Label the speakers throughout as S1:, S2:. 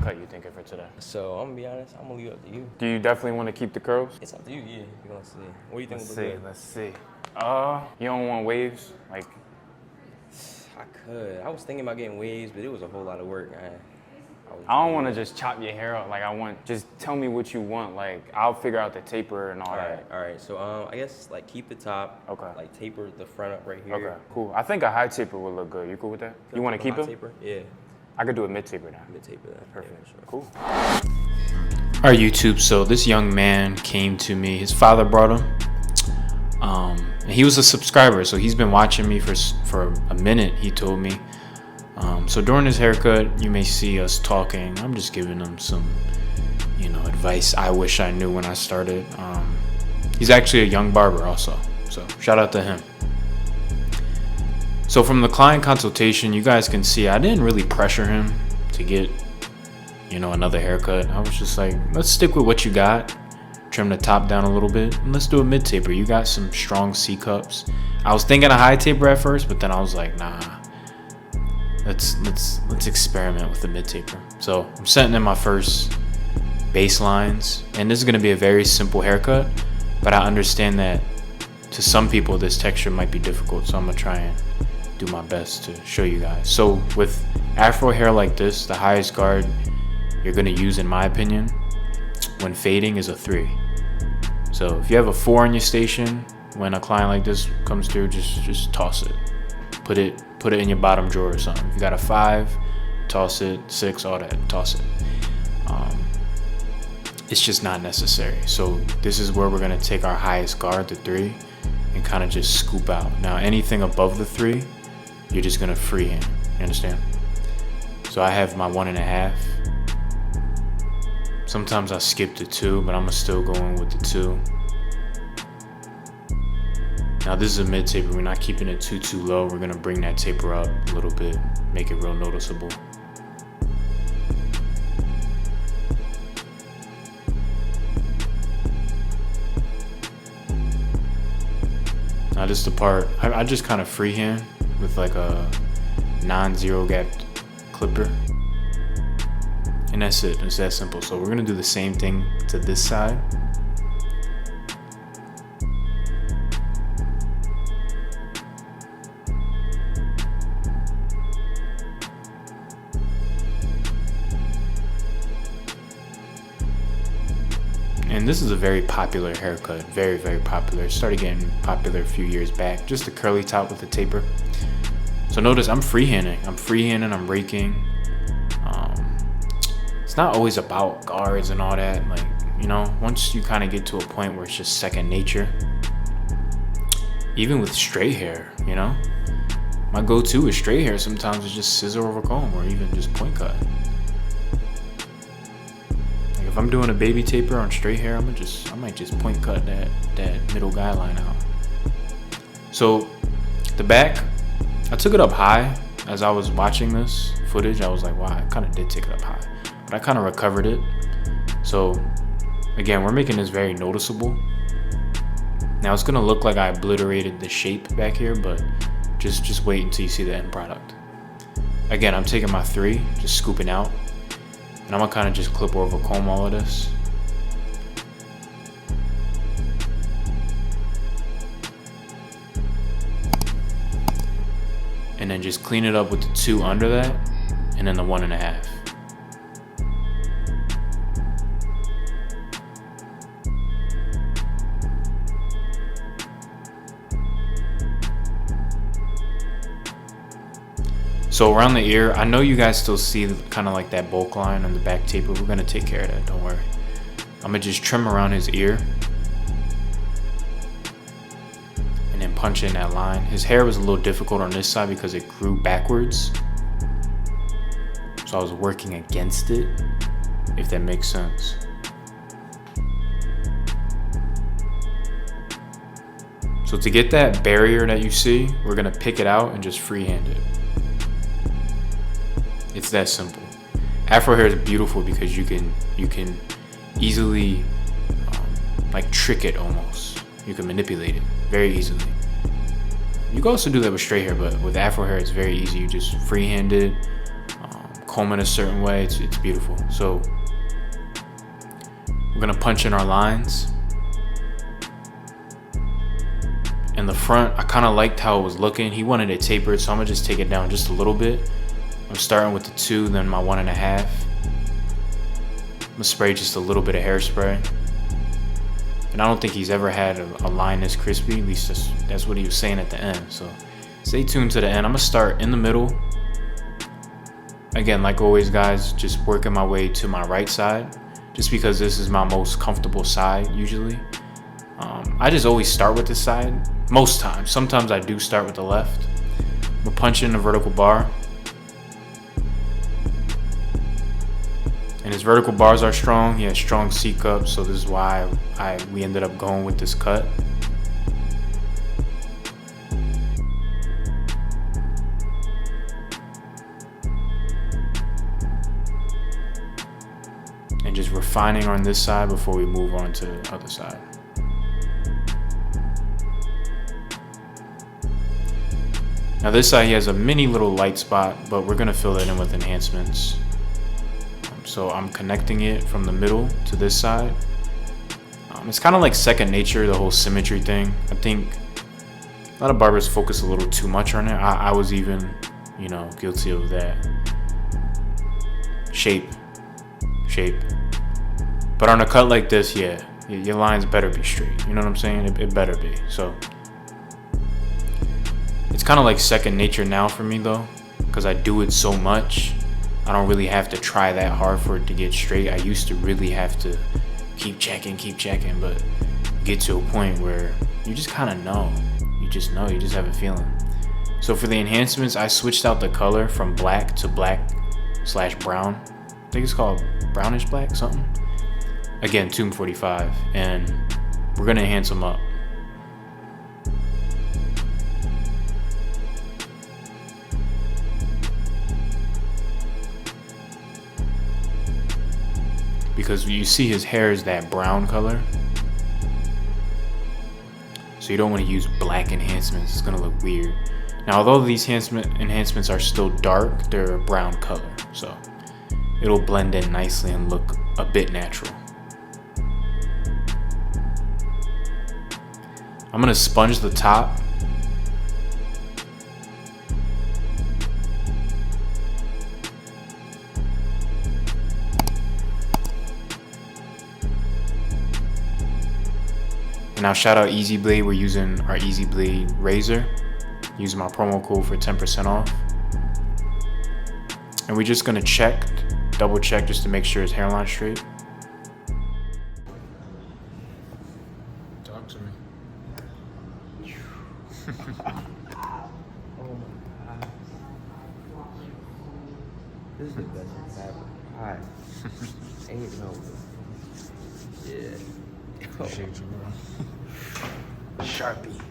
S1: haircut you thinking for today?
S2: So I'm gonna be honest, I'm gonna leave it up to you.
S1: Do you definitely want to keep the curls?
S2: It's up to you, yeah. You're gonna see. What do you think?
S1: Let's see. You don't want waves? Like,
S2: I could. I was thinking about getting waves, but it was a whole lot of work, man.
S1: I don't want to just chop your hair up. Like, just tell me what you want. Like, I'll figure out the taper and all that.
S2: All right. So I guess like keep the top.
S1: Okay.
S2: Like taper the front up right here.
S1: Okay, cool. I think a high taper would look good. You cool with that? You want to keep it?
S2: Taper? Yeah.
S1: I could do a mid taper now.
S2: Mid taper.
S1: Perfect.
S2: Yeah, sure.
S1: Cool. All right, YouTube. So this young man came to me. His father brought him. And he was a subscriber, so he's been watching me for a minute. He told me. So during his haircut, you may see us talking. I'm just giving him some, advice I wish I knew when I started. He's actually a young barber also, so shout out to him. So from the client consultation, you guys can see I didn't really pressure him to get, another haircut. I was just like, let's stick with what you got. Trim the top down a little bit, and let's do a mid taper. You got some strong C cups. I was thinking a high taper at first, but then I was like, nah. Let's experiment with the mid taper. So I'm setting in my first baselines, and this is gonna be a very simple haircut, but I understand that to some people this texture might be difficult, so I'm gonna try and do my best to show you guys. So with afro hair like this, the highest guard you're gonna use, in my opinion, when fading is a 3. So if you have a 4 in your station, when a client like this comes through, just toss it. Put it in your bottom drawer or something. If you got a 5, toss it. 6, all that, toss it. It's just not necessary. So this is where we're gonna take our highest guard, the 3, and kind of just scoop out. Now anything above the 3, you're just gonna freehand. You understand? So I have my 1.5. Sometimes I skip the 2, but I'm still going with the 2. Now this is a mid taper. We're not keeping it too low. We're gonna bring that taper up a little bit, make it real noticeable. Now this is the part, I just kind of freehand with like a non-zero gap clipper. And that's it, it's that simple. So we're gonna do the same thing to this side. And this is a very popular haircut, very, very popular. It started getting popular a few years back, just a curly top with a taper. So notice I'm freehanding, I'm raking. It's not always about guards and all that. Like, once you kind of get to a point where it's just second nature, even with straight hair, my go-to with straight hair sometimes is just scissor over comb or even just point cut. If I'm doing a baby taper on straight hair, I might just point cut that middle guideline out. So the back, I took it up high as I was watching this footage. I was like, wow, I kind of did take it up high, but I kind of recovered it. So again, we're making this very noticeable. Now it's gonna look like I obliterated the shape back here, but just wait until you see the end product. Again, I'm taking my 3, just scooping out. And I'm gonna kind of just clip over comb all of this. And then just clean it up with the 2 under that, and then the 1.5. So around the ear, I know you guys still see kind of like that bulk line on the back taper. We're gonna take care of that, don't worry. I'm gonna just trim around his ear and then punch in that line. His hair was a little difficult on this side because it grew backwards. So I was working against it, if that makes sense. So to get that barrier that you see, we're gonna pick it out and just freehand it. It's that simple. Afro hair is beautiful because you can easily like trick it almost. You can manipulate it very easily. You can also do that with straight hair, but with afro hair it's very easy. You just freehand it, comb it a certain way. It's beautiful. So we're gonna punch in our lines. In the front, I kind of liked how it was looking. He wanted it tapered, so I'm gonna just take it down just a little bit. I'm starting with the 2, then my 1.5. I'm gonna spray just a little bit of hairspray. And I don't think he's ever had a line this crispy. At least that's what he was saying at the end. So stay tuned to the end. I'm gonna start in the middle. Again, like always, guys, just working my way to my right side, just because this is my most comfortable side usually. I just always start with this side most times. Sometimes I do start with the left. I'm gonna punch in a vertical bar. And his vertical bars are strong. He has strong C-cup, so this is why we ended up going with this cut. And just refining on this side before we move on to the other side. Now this side, he has a mini little light spot, but we're gonna fill that in with enhancements. So I'm connecting it from the middle to this side. It's kind of like second nature, the whole symmetry thing. I think a lot of barbers focus a little too much on it. I was even, guilty of that. Shape. But on a cut like this, yeah, your lines better be straight. You know what I'm saying? It better be. So it's kind of like second nature now for me though, because I do it so much. I don't really have to try that hard for it to get straight. I used to really have to keep checking, but get to a point where you just kind of know. You just have a feeling. So for the enhancements, I switched out the color from black to black/brown. I think it's called brownish black, something. Again, Tomb 45, and we're gonna enhance them up. Because you see his hair is that brown color. So you don't want to use black enhancements, it's gonna look weird. Now, although these enhancements are still dark, they're a brown color. So it'll blend in nicely and look a bit natural. I'm gonna sponge the top. And now shout out Easy Blade. We're using our Easy Blade razor. Using my promo code for 10% off. And we're just gonna double check just to make sure his hairline's straight. Talk to me.
S2: Oh my God. This is the best it's ever. Alright. Ain't no. Yeah.
S1: Appreciate you, bro.
S2: Sharpie.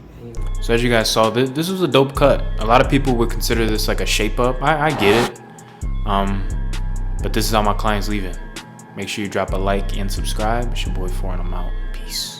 S1: So as you guys saw, this was a dope cut. A lot of people would consider this like a shape up. I get it. But this is how my clients leave it. Make sure you drop a like and subscribe. It's your boy Foreign. I'm out. Peace.